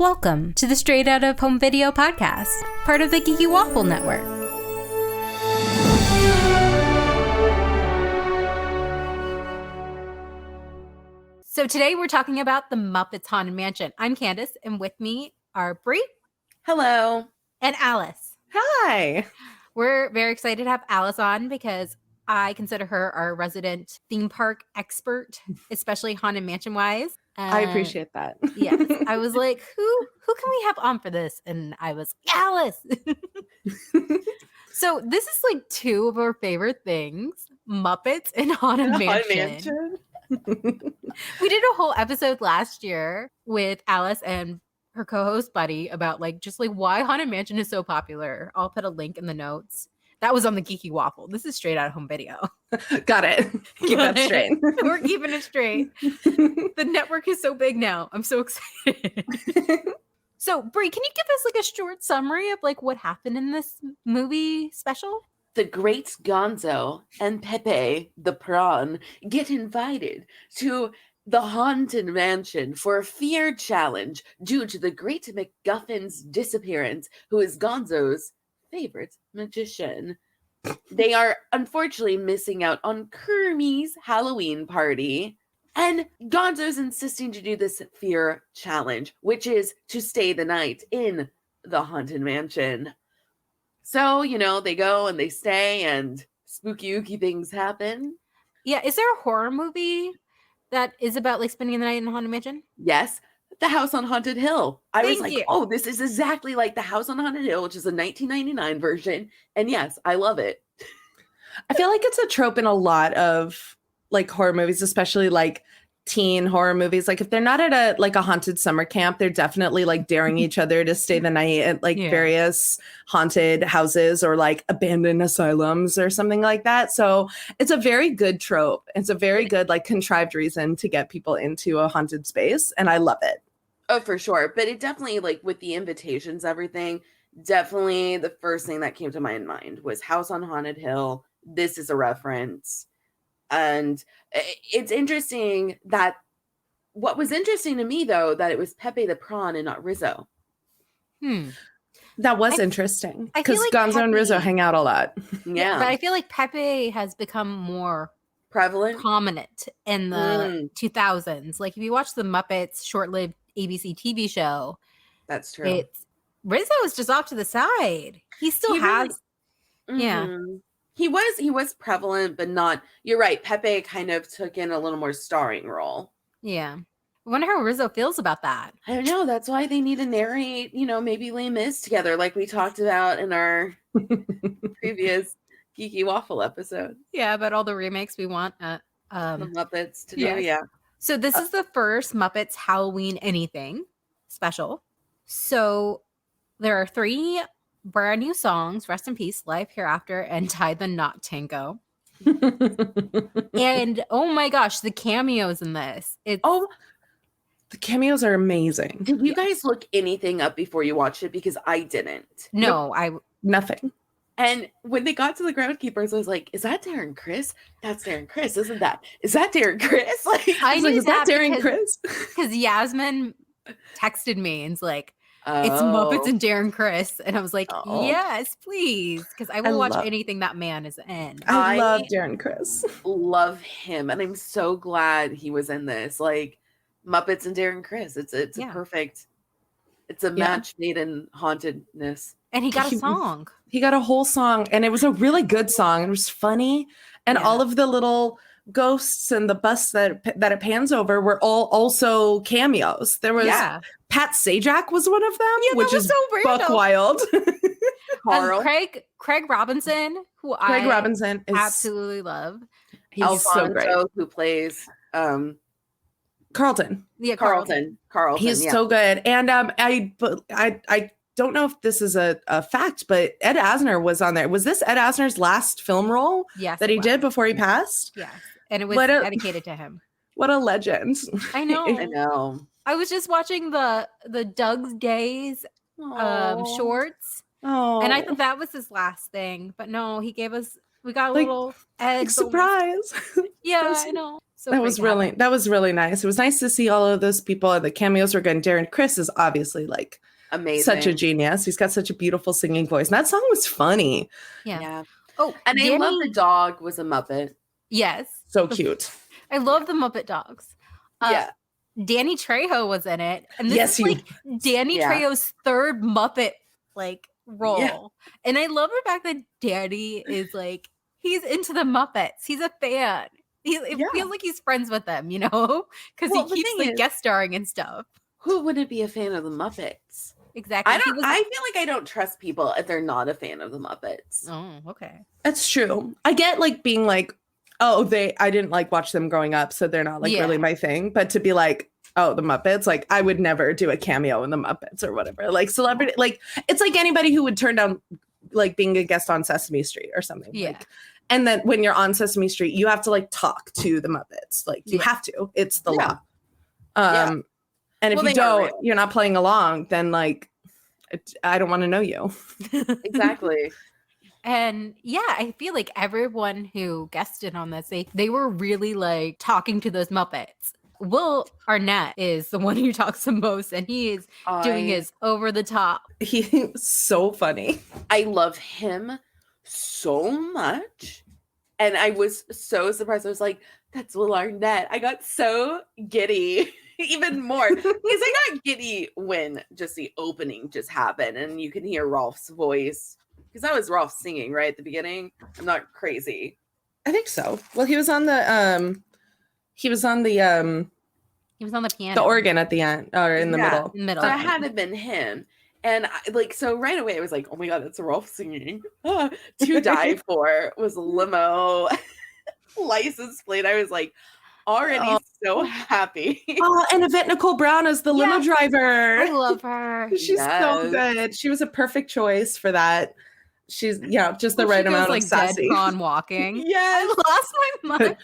Welcome to the Straight Out of Home Video podcast, part of the Geeky Waffle Network. So today we're talking about the Muppets Haunted Mansion. I'm Candace, and with me are Bri. Hello. And Alice. Hi. We're very excited to have Alice on because I consider her our resident theme park expert, especially Haunted Mansion-wise. I appreciate that. Yes. I was like, who can we have on for this? And I was, Alice. So this is like two of our favorite things, Muppets and Haunted Mansion. We did a whole episode last year with Alice and her co-host Buddy about just why Haunted Mansion is so popular. I'll put a link in the notes. That was on the Geeky Waffle. This is Straight Out of Home Video. Got it. Keep that straight. We're keeping it straight. The network is so big now. I'm so excited. So, Bri, can you give us a short summary of what happened in this movie special? The great Gonzo and Pepe the Prawn get invited to the Haunted Mansion for a fear challenge due to the Great MacGuffin's disappearance, who is Gonzo's favorite magician. They are unfortunately missing out on Kermie's Halloween party, and Gonzo's insisting to do this fear challenge, which is to stay the night in the Haunted Mansion. So, they go and they stay and spooky ooky things happen. Yeah, is there a horror movie that is about spending the night in a Haunted Mansion? Yes. The House on Haunted Hill. I was like, you. oh, this is exactly like The House on Haunted Hill, which is a 1999 version. And yes, I love it. I feel like it's a trope in a lot of horror movies, especially teen horror movies. If they're not at a haunted summer camp, they're definitely daring each other to stay the night at various haunted houses or abandoned asylums or something like that. So it's a very good trope. It's a very good contrived reason to get people into a haunted space, and I love it. Oh, for sure. But it definitely, with the invitations, everything, definitely the first thing that came to my mind was House on Haunted Hill. This is a reference. And it's interesting that what was interesting to me, though, that it was Pepe the Prawn and not Rizzo. That was interesting because Gonzo and Rizzo hang out a lot. Yeah. But I feel like Pepe has become more prominent in the 2000s. If you watch the Muppets short-lived ABC TV show, that's true. Rizzo is just off to the side. He still has, yeah. He was prevalent, but not. You're right. Pepe kind of took in a little more starring role. Yeah, I wonder how Rizzo feels about that. I don't know. That's why they need to narrate. Maybe Les Mis together, like we talked about in our previous Geeky Waffle episode. Yeah, about all the remakes we want the Muppets to do. Yeah. So this is the first Muppets Halloween anything special. So there are 3 brand new songs: Rest in Peace, Life Hereafter, and Tie the Knot Tango. And oh my gosh, the cameos in this. The cameos are amazing. Did you guys look anything up before you watched it? Because I didn't. No, nothing. And when they got to the groundkeepers, I was like, is that Darren Criss? That's Darren Criss, isn't that? Is that Darren Criss? I knew is that Darren Criss? Because Yasmin texted me and was like, it's Muppets and Darren Criss. And I was like, yes, please. Because I will watch anything that man is in. I love Darren Criss. Love him. And I'm so glad he was in this. Muppets and Darren Criss. It's a perfect, it's a match made in hauntedness. And he got a song. He got a whole song. And it was a really good song. It was funny. And all of the little ghosts and the bus that it pans over were all also cameos. There was Pat Sajak was one of them, which is so buck wild. Carl. Craig Robinson, who I Robinson is absolutely love. He's Alfonso, so great. Who plays Carlton. Yeah, Carlton. He's so good. And I don't know if this is a fact, but Ed Asner was on there. Was this Ed Asner's last film role that he did before he passed? Yes. And it was dedicated to him. What a legend. I know. I know. I was just watching the Doug's Days shorts. Oh. And I thought that was his last thing. But no, he gave us We got a little Ed surprise. Yeah, I know. So that was really nice. It was nice to see all of those people, and the cameos were good. And Darren Criss is obviously like amazing, such a genius. He's got such a beautiful singing voice, and that song was funny. Yeah. Oh, and I love the dog was a Muppet. Yes, so cute. I love the Muppet dogs. Yeah. Danny Trejo was in it, and this is like Danny Trejo's third Muppet like role, and I love the fact that Danny is like he's into the Muppets. He's a fan. It feels like he's friends with them, you know, because he keeps like guest starring and stuff. Who wouldn't be a fan of the Muppets? Exactly. I feel like I don't trust people if they're not a fan of the Muppets. Oh, okay. That's true. I get like being like, oh, I didn't like watch them growing up, so they're not like really my thing. But to be like, oh, the Muppets, like I would never do a cameo in the Muppets or whatever. Like celebrity, like it's like anybody who would turn down like being a guest on Sesame Street or something. Yeah. Like, and then when you're on Sesame Street, you have to like talk to the Muppets. Like you have to. It's the law. And if you don't, you're not playing along, then like I don't want to know you. Exactly. And I feel like everyone who guested on this, they were really like talking to those Muppets. Will Arnett is the one who talks the most, and he is doing his over the top. He's so funny. I love him so much. And I was so surprised. I was like, that's Will Arnett. I got so giddy. Even more because I got giddy when just the opening just happened and you can hear Rolf's voice because that was Rolf singing right at the beginning. I'm not crazy. I think so. Well, he was on the piano, the organ at the end or in the middle. So that had to have been him. And so right away I was like, oh my god, that's Rolf singing. To Die For was limo license plate. I was like already so happy. And Yvette Nicole Brown as the limo driver. I love her. She's so good. She was a perfect choice for that. She's just the right amount of sassy. Dead prawn walking. Yes, I lost my mind.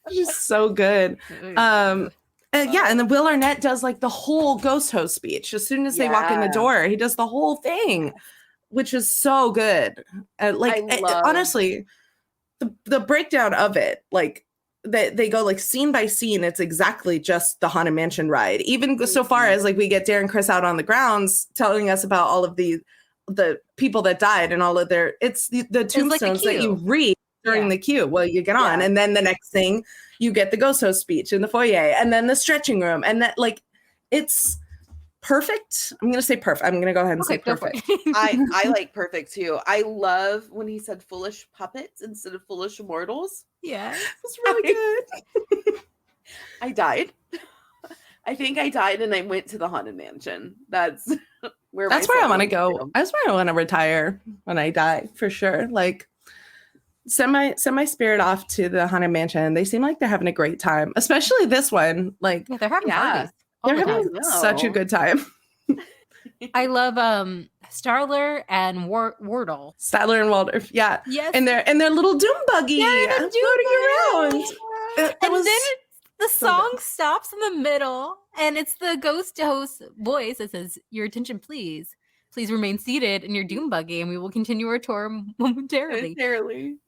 She's so good. And then Will Arnett does like the whole ghost host speech as soon as they walk in the door. He does the whole thing, which is so good. Honestly, the breakdown of it, like they go like scene by scene. It's exactly just the Haunted Mansion ride. Even so far as like we get Darren Criss out on the grounds telling us about all of the people that died and all of their. It's the tombstones that you read during the queue. Well, you get on, and then the next thing you get the ghost host speech in the foyer, and then the stretching room, and that like it's perfect. I'm gonna say perfect. I'm gonna go ahead and say perfect. I like perfect too. I love when he said foolish puppets instead of foolish mortals. Yeah, it's really good. I died. I think I died and I went to the Haunted Mansion. That's where I want to go. That's where I want to retire when I die for sure. Like send my spirit off to the Haunted Mansion. They seem like they're having a great time, especially this one. Like they're having parties. They're having such a good time. I love Starler and Wardle. Statler and Waldorf, yes. And their little doom buggy floating around. And then the song stops in the middle, and it's the ghost host voice that says, "Your attention, please. Please remain seated in your doom buggy, and we will continue our tour momentarily."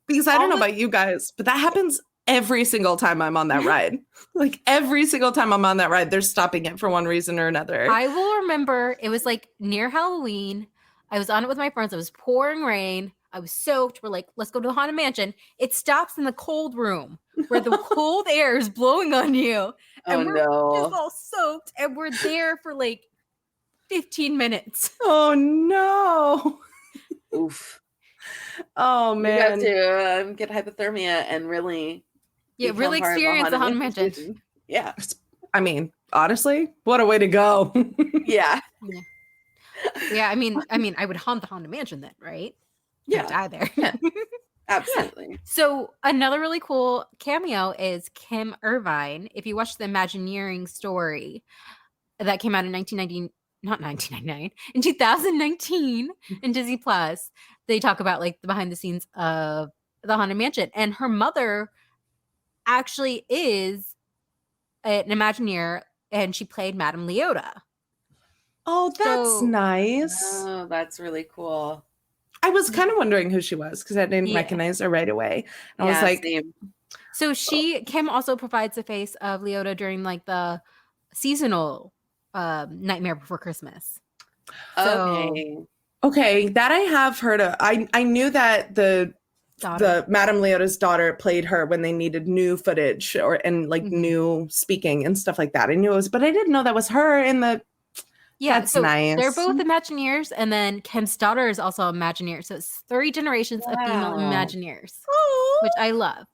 Because I don't know about you guys, but that happens every single time I'm on that ride. Like every single time I'm on that ride, they're stopping it for one reason or another. I will remember it was like near Halloween. I was on it with my friends. It was pouring rain. I was soaked. We're like, let's go to the Haunted Mansion. It stops in the cold room where the cold air is blowing on you. And we're just all soaked. And we're there for like 15 minutes. Oh no. Oof. Oh man. You have to get hypothermia and really really experience the Haunted Mansion. Yeah. I mean, honestly, what a way to go. Yeah. I mean, I would haunt the Haunted Mansion then, right? Yeah. I'd die there. Yeah. Absolutely. So another really cool cameo is Kim Irvine. If you watch the Imagineering story that came out in 2019 in Disney Plus, they talk about like the behind the scenes of the Haunted Mansion, and her mother actually is an Imagineer, and she played Madame Leota. Oh, that's nice. Oh, that's really cool. I was kind of wondering who she was because I didn't recognize her right away. And I was like, same. So Kim also provides the face of Leota during like the seasonal Nightmare Before Christmas. Okay, that I have heard of. I knew that the Madame Leota's daughter played her when they needed new footage and new speaking and stuff like that. I knew it was, but I didn't know that was her in the. Yeah, that's nice. They're both Imagineers, and then Kim's daughter is also a Imagineer. So it's 3 generations of female Imagineers, which I love.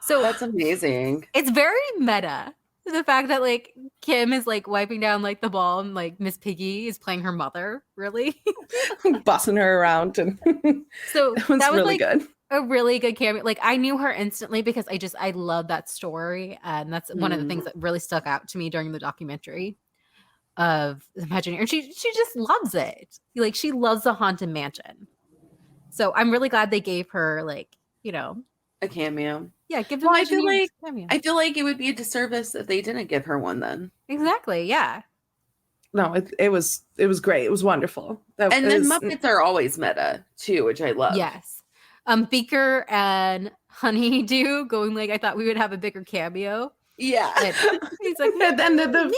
So that's amazing. It's very meta. The fact that like Kim is like wiping down like the ball and like Miss Piggy is playing her mother, really bossing her around, and so that was really like good. A really good cameo. Like I knew her instantly because I love that story, and that's one of the things that really stuck out to me during the documentary of Imagineer. And she just loves it. Like she loves the Haunted Mansion. So I'm really glad they gave her like a cameo. Yeah, give them. I feel like it would be a disservice if they didn't give her one then. Exactly. Yeah. No, it was great. It was wonderful. Then Muppets are always meta too, which I love. Yes. Beaker and Honeydew going like, I thought we would have a bigger cameo. Yeah. And he's like, and then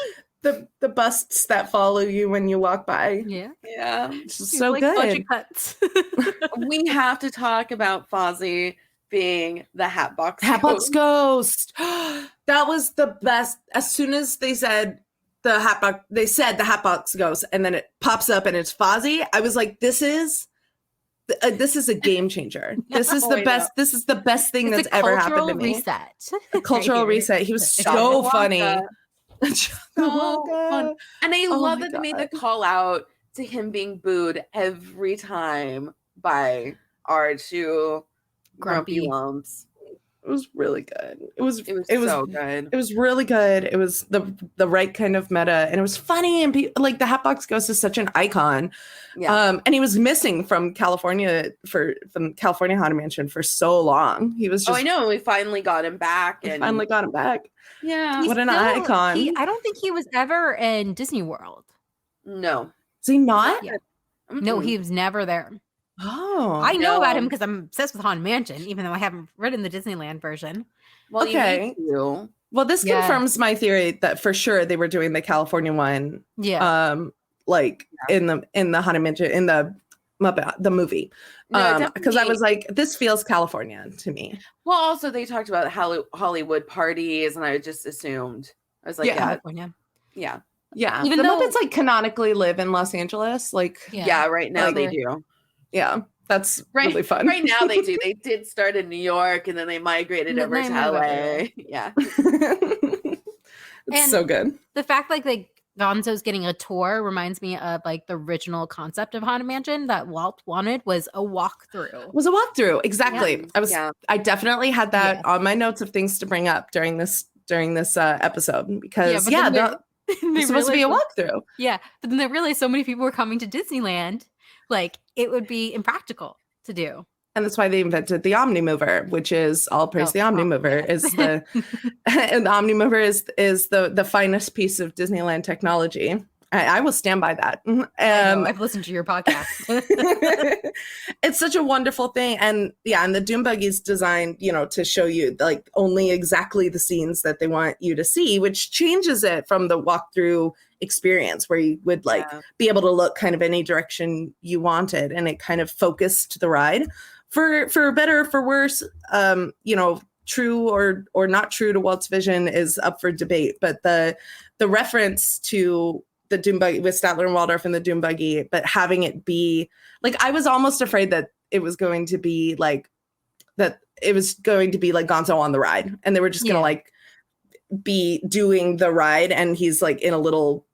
the busts that follow you when you walk by. Yeah. Yeah. It's so like good. Cuts. We have to talk about Fozzie being the Hatbox Ghost. That was the best. As soon as they said the Hatbox Ghost, and then it pops up and it's Fozzie, I was like, this is a game changer. This is the best. This is the best thing that's ever happened to me. A cultural reset. He was so funny. So fun. And I love that they made the call out to him being booed every time by our 2 grumpy lumps. It was really good. It was so good. It was really good. It was the right kind of meta, and it was funny. And like the Hatbox Ghost is such an icon. Yeah. And he was missing from California Haunted Mansion for so long. He was just. Oh, I know. We finally got him back. Yeah. What an icon. I don't think he was ever in Disney World. No. Is he not? Yeah. No, he was never there. Oh, I know about him because I'm obsessed with Haunted Mansion, even though I haven't written the Disneyland version. Well, okay. Well, this confirms my theory that for sure they were doing the California one. Yeah. In the Haunted Mansion in the Muppet the movie. Because I was like, this feels California to me. Well, also they talked about Hollywood parties, and I just assumed. I was like, California. Yeah. Yeah. Even the Muppets like canonically live in Los Angeles. Like right now they do. Yeah, that's really fun. Right now they do. They did start in New York, and then they migrated over to LA. Yeah. It's so good. The fact like Gonzo's getting a tour reminds me of like the original concept of Haunted Mansion that Walt wanted was a walkthrough. Exactly. Yeah. I definitely had that on my notes of things to bring up during this episode because it's supposed to be a walkthrough. Yeah, but then they realized so many people were coming to Disneyland. Like it would be impractical to do. And that's why they invented the Omnimover, which is all praise the Omnimover. Is the and the Omnimover is the finest piece of Disneyland technology. I will stand by that. I've listened to your podcast. It's such a wonderful thing. And and the Doom Buggy's designed, to show you like only exactly the scenes that they want you to see, which changes it from the walkthrough experience where you would be able to look kind of any direction you wanted. And it kind of focused the ride for better or for worse. True or not true to Walt's vision is up for debate. But the reference to the Doom Buggy with Statler and Waldorf and the Doom Buggy, but having it be like, I was almost afraid that it was going to be like Gonzo on the ride, and they were just gonna be doing the ride, and he's like in a little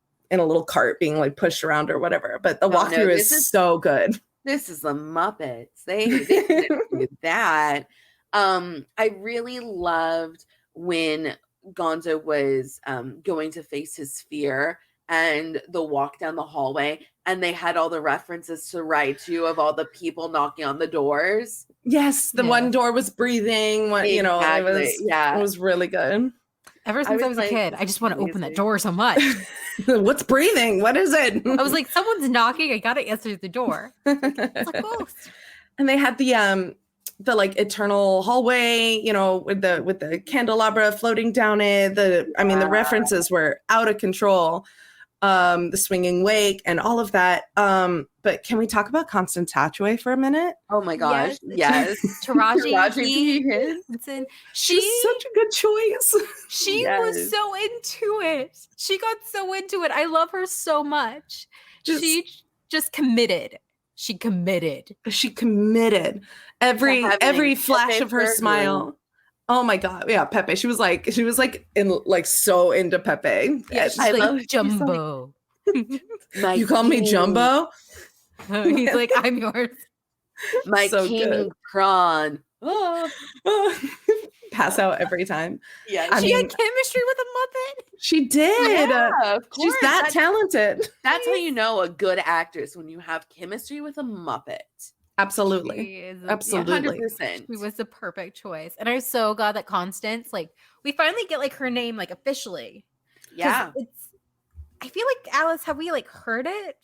cart being like pushed around or whatever. But the walkthrough is so good. This is the Muppets. They didn't do that. I really loved when Gonzo was going to face his fear and the walk down the hallway, and they had all the references to Ride 2 of all the people knocking on the doors. Yes, the one door was breathing. It was really good. Ever since I was a kid, I just want to open that door so much. What's breathing? What is it? I was like, someone's knocking. I gotta answer the door. It's like ghost. And they had the like eternal hallway, you know, with the candelabra floating down it. The references were out of control. The swinging wake and all of that. But can we talk about Constance Hatchaway for a minute? Oh my gosh, yes. Taraji P. Henson. She's such a good choice. She was so into it. She got so into it. I love her so much. She just committed. She committed. Every flash of her smile. Oh my God. Yeah, Pepe. She was like so into Pepe. Yeah, she's like Jumbo. You call me Jumbo? He's like, I'm yours. My so king prawn. Pass out every time. Yeah, she had chemistry with a Muppet. She did. Yeah, of course. She's that talented. That's how you know a good actress, when you have chemistry with a Muppet. Absolutely. Absolutely. 100%. She was the perfect choice. And I'm so glad that Constance, like, we finally get like her name like officially. Yeah. I feel like, Alice, have we like heard it?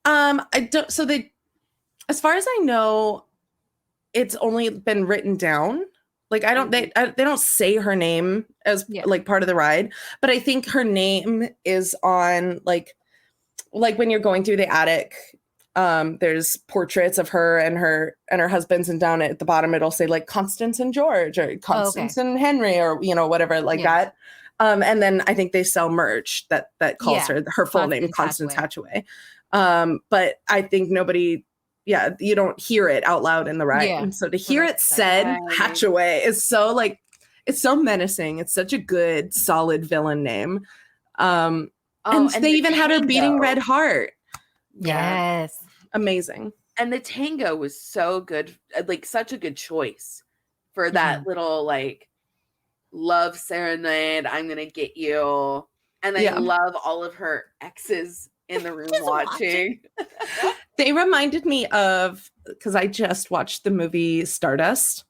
I don't, so they, as far as I know, it's only been written down. Like they don't say her name as like part of the ride, but I think her name is on like when you're going through the attic, there's portraits of her and her husbands, and down at the bottom it'll say like Constance and George or Constance and Henry or whatever like that. And then I think they sell merch that calls her full name, Constance Hatchaway. But I think nobody, you don't hear it out loud in the ride. Yeah. So to hear it said Hatchaway is so like, it's so menacing. It's such a good, solid villain name. And they even had her beating Red Heart. Yes. Amazing. And the tango was so good, like such a good choice for that little like love serenade. I'm gonna get you. And I love all of her exes in the room watching. They reminded me of, because I just watched the movie Stardust,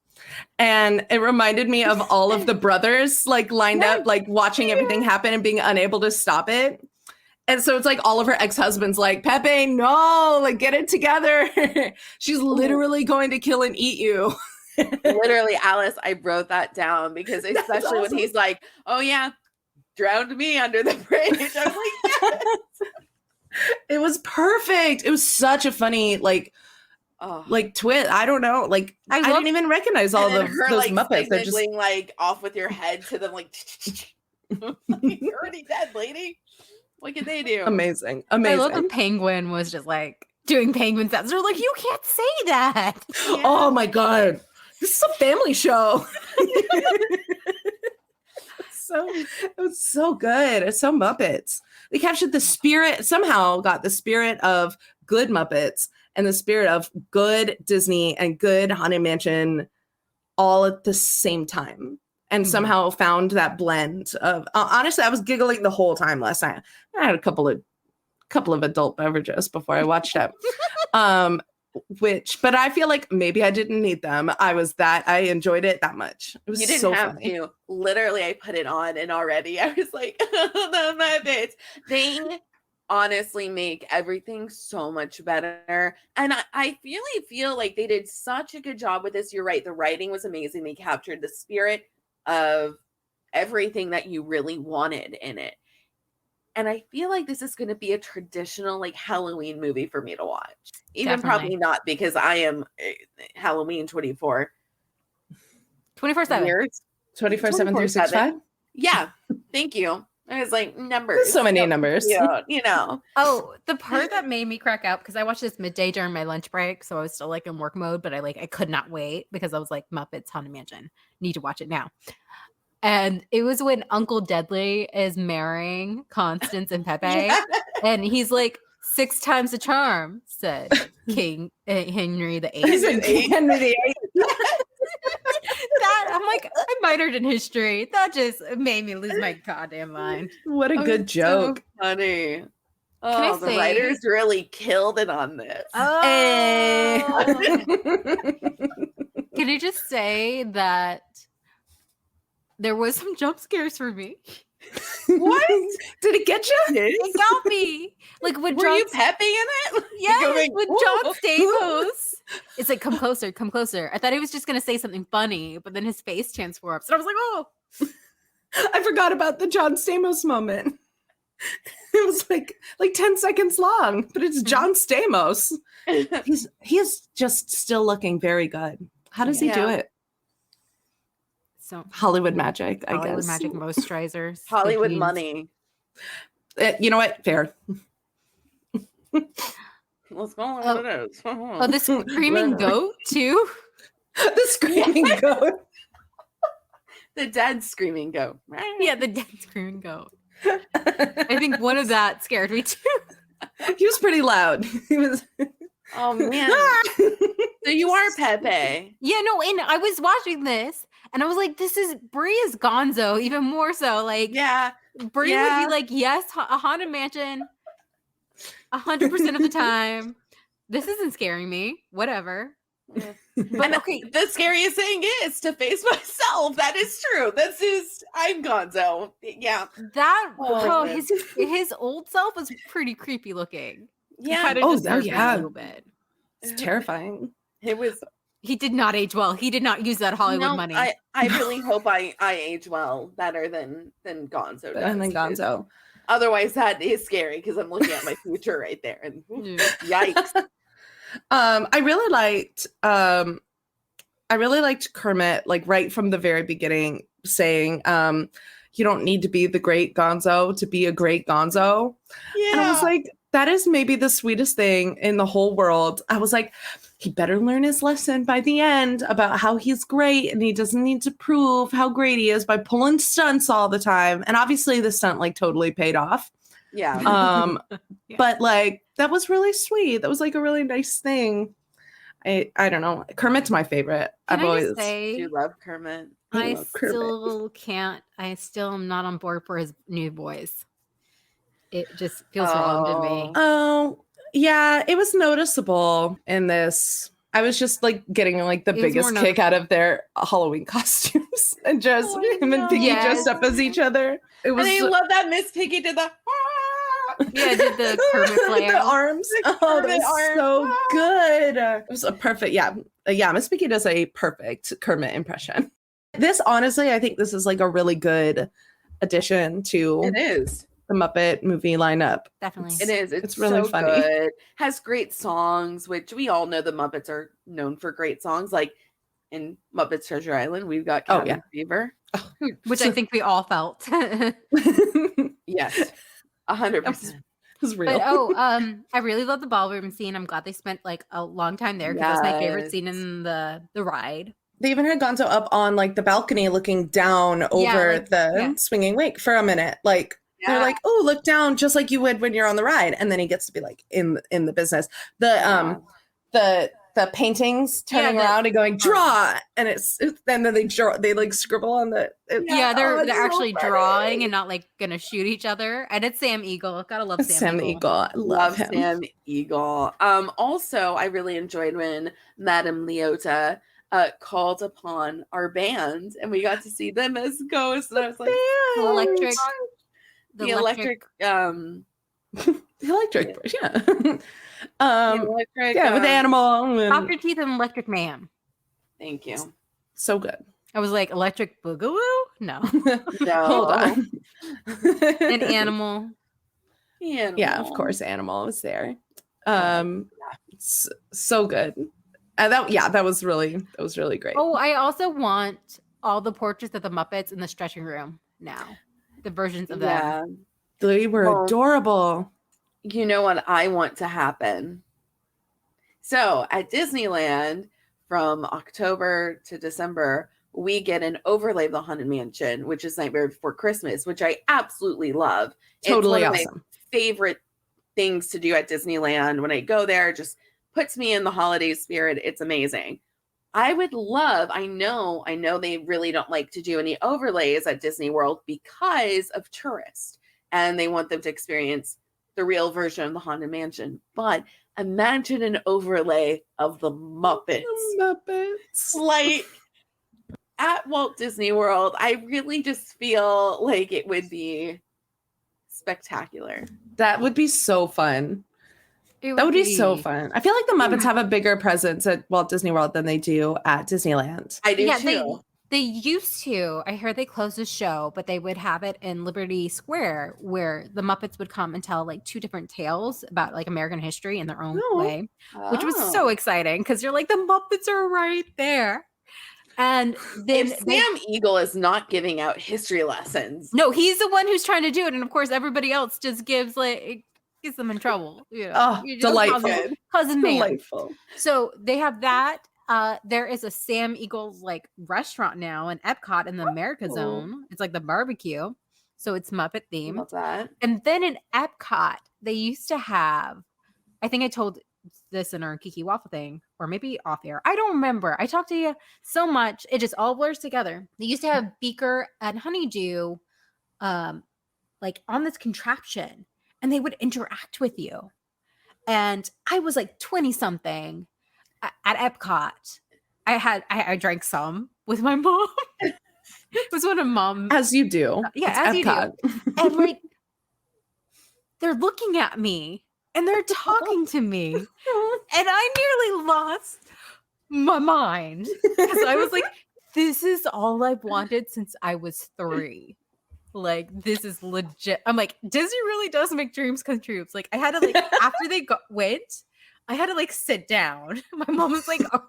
and it reminded me of all of the brothers like lined up, like watching everything happen and being unable to stop it. And so it's like all of her ex-husbands like, Pepe, no, like get it together. She's literally going to kill and eat you. Literally, Alice, I wrote that down because especially when he's like, oh yeah, drowned me under the bridge. I'm like, yes. It was perfect. It was such a funny like twist. I don't know. Like I didn't even recognize all those like, Muppets. They're just like off with your head to them like you're already dead, lady. What can they do? Amazing. I love the penguin was just like doing penguin sounds. They're like, you can't say that. Yeah. Oh my God. This is a family show. It was so good. It's so Muppets. They captured the spirit, somehow got the spirit of good Muppets and the spirit of good Disney and good Haunted Mansion all at the same time. And somehow found that blend of honestly, I was giggling the whole time last night. I had a couple of adult beverages before I watched it. But I feel like maybe I didn't need them. I enjoyed it that much. It was you didn't so have funny. To. Literally, I put it on and already I was like, the Muppets. They honestly make everything so much better. And I really feel like they did such a good job with this. You're right. The writing was amazing. They captured the spirit of everything that you really wanted in it. And I feel like this is going to be a traditional like Halloween movie for me to watch. Even probably not because I am Halloween 24/7. 24/7, 365. Yeah. Thank you. I was like, numbers. So many numbers. You know. Oh, the part that made me crack up, because I watched this midday during my lunch break, so I was still like in work mode, but I could not wait because I was like, Muppets Haunted Mansion. Need to watch it now. And it was when Uncle Deadly is marrying Constance and Pepe. And he's like, 6 times the charm, said King Henry VIII. Henry VIII. That I'm like, I minored in history. That just made me lose my goddamn mind. What a good joke. So funny. Oh, the writers really killed it on this. Oh. Hey. Can you just say that there was some jump scares for me. What? Did it get you? It got me. Like when Were you Pepe in it? Yes, Going, with John Stamos. It's like, come closer, come closer. I thought he was just gonna say something funny, but then his face transforms, and I was like, oh. I forgot about the John Stamos moment. It was like 10 seconds long, but it's John Stamos. He is just still looking very good. How does he do it? So Hollywood magic, I guess. Hollywood magic moisturizers. Hollywood money. You know what? Fair. Let's go on with it. Oh, the screaming goat too? The screaming goat. The dead screaming goat. Yeah, the dead screaming goat. I think one of that scared me too. He was pretty loud. He was. Oh man. So you are Pepe. Yeah, no, and I was watching this and I was like, Bri is Gonzo, even more so. Like, yeah, Bri would be like, yes, a haunted mansion 100% of the time. This isn't scaring me. Whatever. Yeah. But okay, the scariest thing is to face myself. That is true. I'm Gonzo. Yeah. His old self was pretty creepy looking. Yeah. Yeah. A little bit. It's terrifying. He did not age well. He did not use that Hollywood money. I really hope I age well better than Gonzo does. Better than Gonzo. Otherwise, that is scary because I'm looking at my future right there. And yikes. I really liked Kermit, like right from the very beginning, saying, you don't need to be the great Gonzo to be a great Gonzo. Yeah. And I was like, that is maybe the sweetest thing in the whole world. I was like, he better learn his lesson by the end about how he's great and he doesn't need to prove how great he is by pulling stunts all the time. And obviously the stunt like totally paid off. Yeah. Yeah. But like, that was really sweet. That was like a really nice thing. I don't know. Kermit's my favorite. Can I just say, you love Kermit. I still can't. I still am not on board for his new voice. It just feels wrong to me. Oh, yeah. It was noticeable in this. I was just like getting like the biggest kick out of their Halloween costumes and just him and Piggy dressed up as each other. It was. And I love that Miss Piggy did the. Yeah, did the Kermit play the arms. That was so good. It was a perfect. Yeah. Miss Piggy does a perfect Kermit impression. This, honestly, I think this is like a really good addition to. It is. The Muppet movie lineup. Definitely. It is. It's really so funny. Good. Has great songs, which we all know the Muppets are known for great songs. Like in Muppets Treasure Island, we've got Cabin Fever. Which I think we all felt. Yes. 100%. It was real. But I really love the ballroom scene. I'm glad they spent like a long time there because that's my favorite scene in the ride. They even had Gonzo up on like the balcony looking down over the swinging wake for a minute. Like they're like, oh, look down just like you would when you're on the ride. And then he gets to be like in the business. The paintings turning around and going draw, and then they like scribble on the they're actually drawing and not like gonna shoot each other. And it's Sam Eagle. Gotta love Sam Eagle. I love him. Sam Eagle. Also I really enjoyed when Madame Leota called upon our band and we got to see them as ghosts. And I was like, the electric with Animal and Dr. Teeth and Electric Man. Thank you. So good. I was like, Electric Boogaloo? No. Hold on. An Animal. Yeah, of course, Animal was there. So good. And that was really great. Oh, I also want all the portraits of the Muppets in the stretching room now. The versions of them. They were adorable. You know what I want to happen? So at Disneyland, from October to December, we get an overlay of the Haunted Mansion, which is Nightmare Before Christmas, which I absolutely love. Totally it's one awesome. Of my favorite things to do at Disneyland. When I go there, just puts me in the holiday spirit. It's amazing. I would love, I know they really don't like to do any overlays at Disney World because of tourists and they want them to experience the real version of the Haunted Mansion. But imagine an overlay of the Muppets. The Muppets. Like, at Walt Disney World, I really just feel like it would be spectacular. That would be so fun. That would be so fun. I feel like the Muppets have a bigger presence at Walt Disney World than they do at Disneyland. I do too. They used to. I heard they closed the show, but they would have it in Liberty Square where the Muppets would come and tell like two different tales about like American history in their own way, which was so exciting because you're like, the Muppets are right there. And then if Sam Eagle is not giving out history lessons. No, he's the one who's trying to do it. And of course, everybody else just gets them in trouble. You know, oh, delightful. Cousin man. Delightful. So they have that. There is a Sam Eagle's like restaurant now in Epcot in the America Zone. It's like the barbecue. So it's Muppet themed. Love that. And then in Epcot, they used to have, I think I told this in our Kiki Waffle thing, or maybe off air. I don't remember. I talked to you so much. It just all blurs together. They used to have Beaker and Honeydew like on this contraption, and they would interact with you. And I was like 20 something at Epcot. I drank some with my mom. It was one of mom. As you do. Yeah, it's as Epcot. you do. And like, they're looking at me and they're talking to me. And I nearly lost my mind. Because I was like, this is all I've wanted since I was 3. Like, this is legit. I'm like, Disney really does make dreams come true. It's like, I had to like, after they went, I had to like sit down. My mom was like, oh,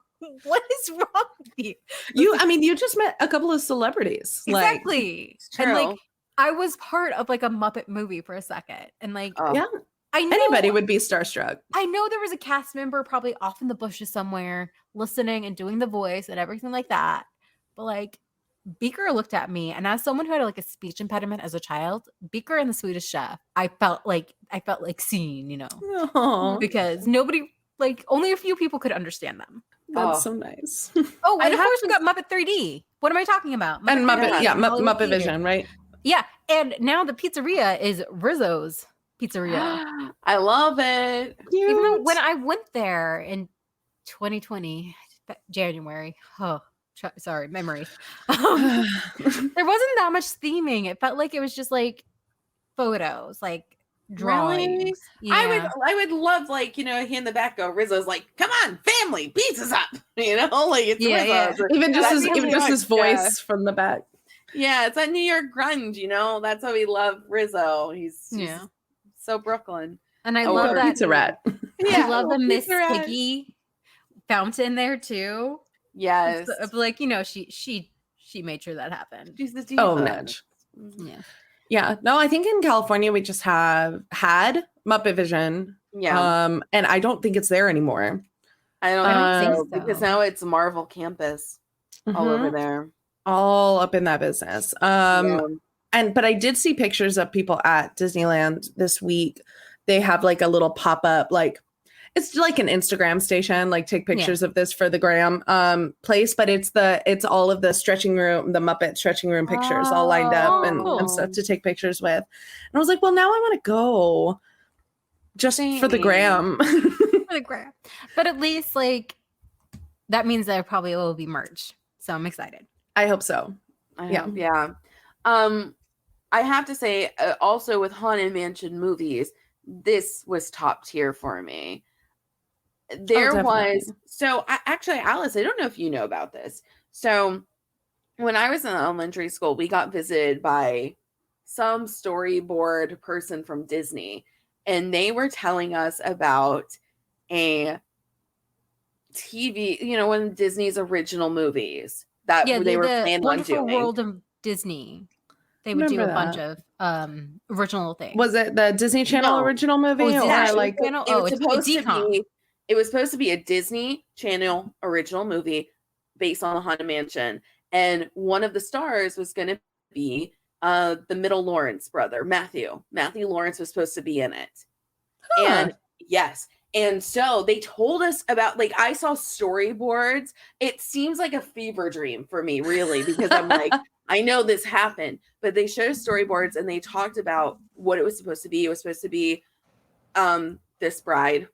what is wrong with you? You just met a couple of celebrities. Exactly. Like, and like, I was part of like a Muppet movie for a second. And like, yeah. I know anybody would be starstruck. I know there was a cast member probably off in the bushes somewhere listening and doing the voice and everything like that. But like, Beaker looked at me, and as someone who had like a speech impediment as a child, Beaker and the Swedish Chef, I felt like seen, you know, Aww. because nobody, like, only a few people could understand them. That's so nice. Oh, and of course we got Muppet 3D. What am I talking about? Muppet, and Muppet, Muppet Vision, right? Yeah, and now the pizzeria is Rizzo's Pizzeria. I love it. Cute. Even though when I went there in 2020 January, sorry, memory. There wasn't that much theming. It felt like it was just like photos, like drawings. Really? Yeah. I would love, like, you know, he in the back go, Rizzo's like, come on, family, pizza's up. You know, like it's Rizzo. Even just his voice from the back. Yeah, it's that New York grunge, you know. That's how we love Rizzo. He's so Brooklyn. And I love that Pizza Rat. I love the Miss Piggy fountain there too. Yes. Like, you know, she made sure that happened. She's the diva. Oh, Mitch. Yeah. Yeah. No, I think in California we just had Muppet Vision. Yeah. And I don't think it's there anymore. I don't think so, because now it's Marvel Campus all over there. All up in that business. But I did see pictures of people at Disneyland this week. They have like a little pop-up, like it's like an Instagram station, like take pictures of this for the gram place, but it's all of the stretching room, the Muppet stretching room pictures all lined up and stuff to take pictures with. And I was like, well, now I want to go just for the gram. For the gram. But at least like that means there probably will be merch. So I'm excited. I hope so. Yeah. I have to say, also with Haunted Mansion movies, this was top tier for me. There was, actually, Alice, I don't know if you know about this. So when I was in elementary school, we got visited by some storyboard person from Disney, and they were telling us about a TV, you know, one of Disney's original movies that they were planning on doing. World of Disney. They would do a bunch of original things. Was it the Disney Channel original movie? It was supposed to be a Disney Channel original movie based on the Haunted Mansion. And one of the stars was going to be the middle Lawrence brother, Matthew. Matthew Lawrence was supposed to be in it. Huh. And yes. And so they told us about, like, I saw storyboards. It seems like a fever dream for me, really, because I'm like, I know this happened. But they showed storyboards and they talked about what it was supposed to be. It was supposed to be this bride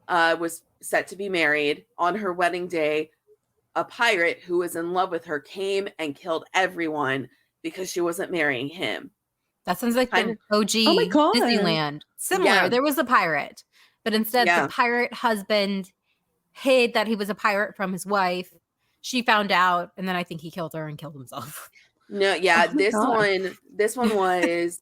was set to be married on her wedding day. a pirate who was in love with her came and killed everyone because she wasn't marrying him. That sounds like the OG Disneyland. Similar. Yeah. There was a pirate, but instead the pirate husband hid that he was a pirate from his wife. She found out, and then I think he killed her and killed himself. No, yeah, this one was,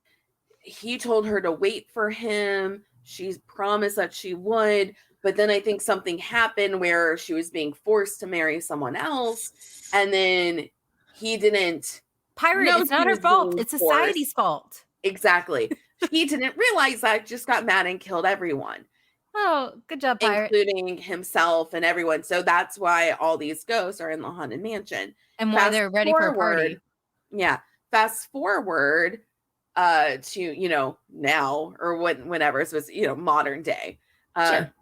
he told her to wait for him. She promised that she would, but then I think something happened where she was being forced to marry someone else, and then he didn't. Pirate, it's not her fault. It's society's fault. Exactly. He didn't realize that, just got mad and killed everyone. Oh, good job, pirate. Including himself and everyone. So that's why all these ghosts are in the Haunted Mansion. And why they're ready for a party. Yeah. Fast forward to, now or whenever it was, modern day. Sure.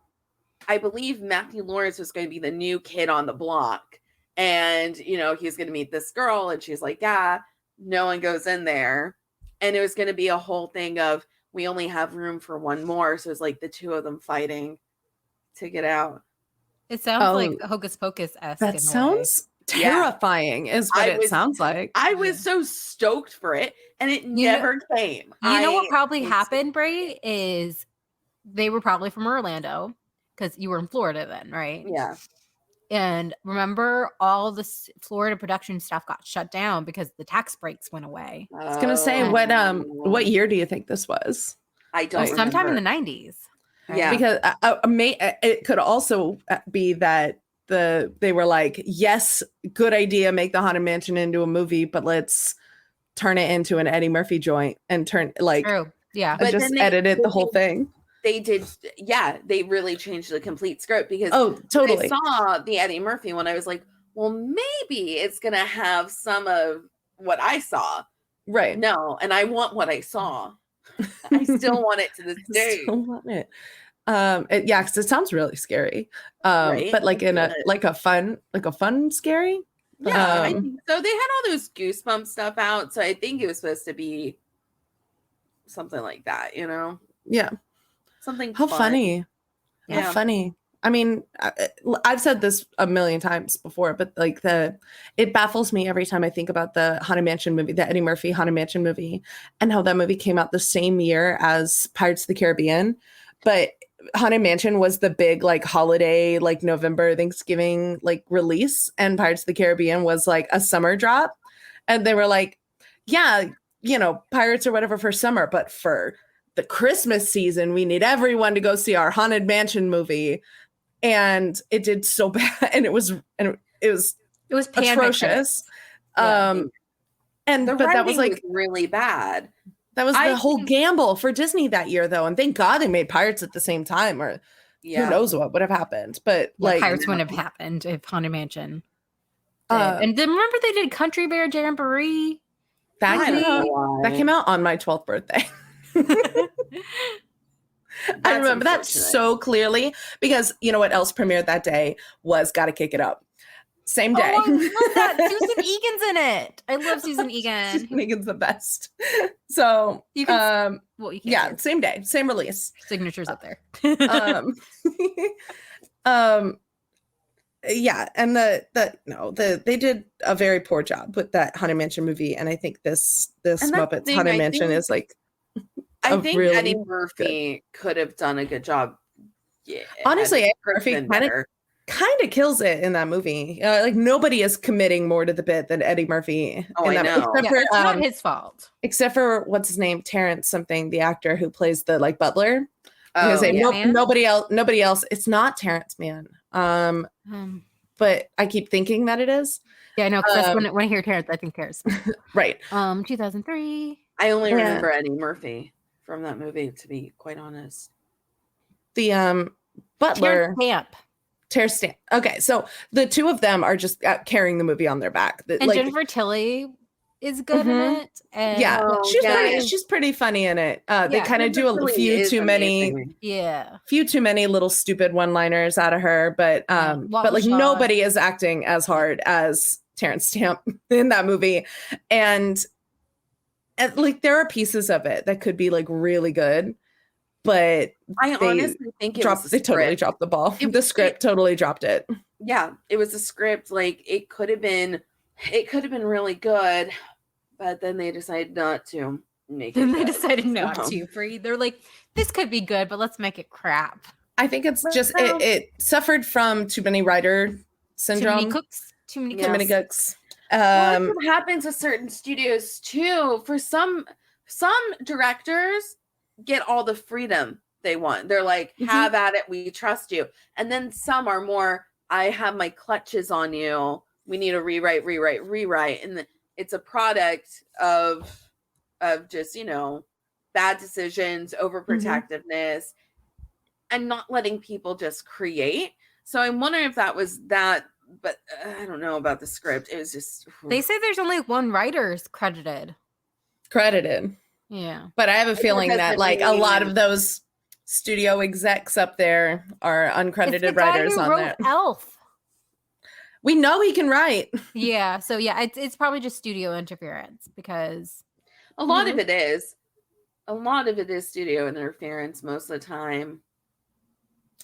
I believe Matthew Lawrence was going to be the new kid on the block. And, he's going to meet this girl. And she's like, yeah, no one goes in there. And it was going to be a whole thing of, we only have room for one more. So it's like the two of them fighting to get out. It sounds like Hocus Pocus-esque. That sounds terrifying, is what it sounds like. I was so stoked for it, and it never came. You know what probably happened, Bri, is they were probably from Orlando, because you were in Florida then, right? Yeah. And remember, all the Florida production stuff got shut down because the tax breaks went away. I was gonna say, what year do you think this was? I don't remember. Sometime in the 90s. Yeah, because it could also be that they were like, yes, good idea, make the Haunted Mansion into a movie, but let's turn it into an Eddie Murphy joint and turn True. Yeah, but just edited the whole thing. They did, they really changed the complete script because totally. I saw the Eddie Murphy one. I was like, well, maybe it's gonna have some of what I saw. Right. No, and I want what I saw. I still want it to this day. I still want it. Because it sounds really scary. Right? But like in a fun scary. Yeah. So they had all those Goosebumps stuff out. So I think it was supposed to be something like that, Yeah. Something How fun. Funny. Yeah. How funny. I mean, I've said this a million times before, but like it baffles me every time I think about the Haunted Mansion movie, the Eddie Murphy Haunted Mansion movie, and how that movie came out the same year as Pirates of the Caribbean. But Haunted Mansion was the big like holiday, like November, Thanksgiving like release, and Pirates of the Caribbean was like a summer drop. And they were like, yeah, Pirates or whatever for summer, but for the Christmas season, we need everyone to go see our Haunted Mansion movie. And it did so bad, and it was atrocious. Yeah, but that was like really bad. That was the whole gamble for Disney that year, though, and thank God they made Pirates at the same time, or who knows what would have happened. But Pirates wouldn't have happened if Haunted Mansion did. And then remember they did Country Bear Jamboree. That came out on my 12th birthday. I remember that so clearly because you know what else premiered that day was Gotta Kick It Up. Same day. Oh, I love that. Susan Egan's in it. I love Susan Egan. Susan Egan's the best. So you can, same day, same release. Signatures up there. And they did a very poor job with that Haunted Mansion movie, and I think this Muppets Haunted Mansion is like. I think really Eddie Murphy could have done a good job. Yeah, honestly, Eddie Murphy kind of kills it in that movie. Like nobody is committing more to the bit than Eddie Murphy. Oh, I know. It's not his fault. Except for what's his name, Terrence something, the actor who plays the like butler. Nobody else. It's not Terrence Mann. But I keep thinking that it is. Yeah, I know. Because when I hear Terrence, I think Terrence. Right. 2003. I only remember Eddie Murphy from that movie, to be quite honest. The butler. Terrence Stamp. Okay, so the two of them are just carrying the movie on their back. And Jennifer Tilly is good in it. And she's pretty funny in it. They kind of do a few too many little stupid one-liners out of her, but like nobody is acting as hard as Terrence Stamp in that movie, and like there are pieces of it that could be like really good, but I honestly think they totally dropped the ball. The script totally dropped it. Yeah, it was a script. Like, it could have been really good, but then they decided not to make it. Then they decided not to, Bri. They're like, this could be good, but let's make it crap. I think it's just it suffered from too many writer syndrome. Too many cooks. Too many cooks. Well, it happens with certain studios too. For some directors get all the freedom they want. They're like, have at it, we trust you. And then some are more, I have my clutches on you. We need to rewrite. And it's a product of just, bad decisions, overprotectiveness, and not letting people just create. So I'm wondering if that was that, but I don't know about the script. It was just... They say there's only one writer's credited. Yeah. But I have a feeling that like a lot of those studio execs up there are uncredited writers on there. Elf. We know he can write. Yeah. So yeah, it's probably just studio interference because a lot of it is. A lot of it is studio interference most of the time.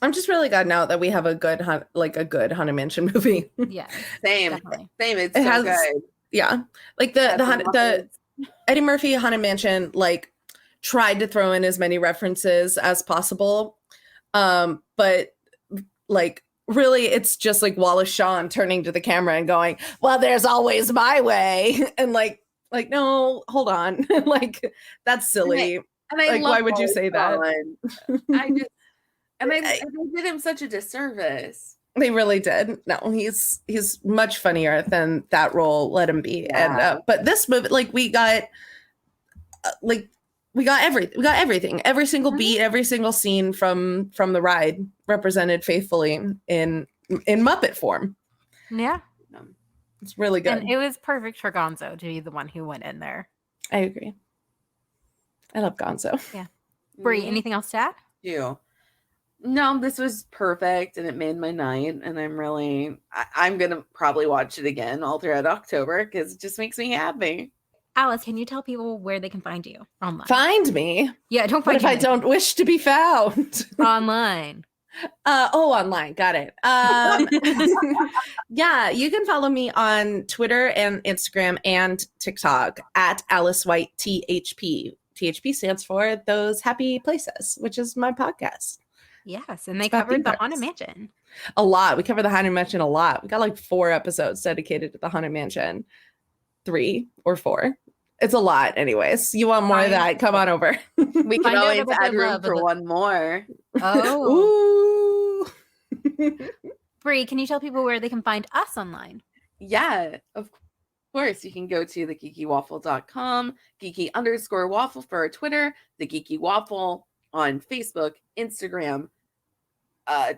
I'm just really glad now that we have a good Haunted Mansion movie. Yeah. Same. It's so has, good. Yeah. Like the Eddie Murphy Haunted Mansion like tried to throw in as many references as possible. But like really it's just like Wallace Shawn turning to the camera and going, well, there's always my way. And like no, hold on. Like that's silly. And I like why would you say that? They did him such a disservice. They really did. No, he's much funnier than that role let him be. Yeah. And but this movie, like we got everything. Every single beat, every single scene from the ride represented faithfully in Muppet form. Yeah. It's really good. And it was perfect for Gonzo to be the one who went in there. I agree. I love Gonzo. Yeah. Bri, anything else to add? Yeah. No, this was perfect and it made my night. And I'm going to probably watch it again all throughout October because it just makes me happy. Alice, can you tell people where they can find you online? Find me? Yeah, don't find me. What if I don't wish to be found? Online. Online. Got it. Yeah, you can follow me on Twitter and Instagram and TikTok at Alice White THP. THP stands for Those Happy Places, which is my podcast. Yes, and they covered the Haunted Mansion. A lot. We covered the Haunted Mansion a lot. We got like 4 episodes dedicated to the Haunted Mansion. 3 or 4. It's a lot anyways. You want more of that? Come on over. We can always add room for one more. Oh. Bri, can you tell people where they can find us online? Yeah, of course. You can go to thegeekywaffle.com, geeky_waffle for our Twitter, The Geeky Waffle on Facebook, Instagram,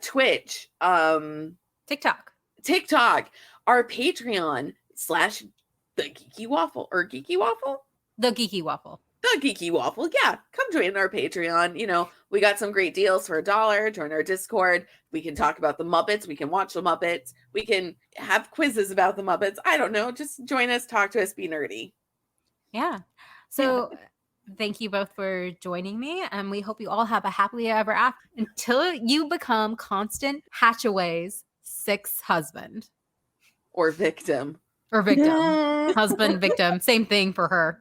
Twitch, TikTok, our Patreon / The Geeky Waffle or Geeky Waffle? The Geeky Waffle. The Geeky Waffle. Yeah. Come join our Patreon. We got some great deals for $1. Join our Discord. We can talk about the Muppets. We can watch the Muppets. We can have quizzes about the Muppets. I don't know. Just join us, talk to us, be nerdy. Yeah. So thank you both for joining me. And we hope you all have a happily ever after until you become Constant Hatchaway's 6th husband. Or victim. Husband, victim, same thing for her.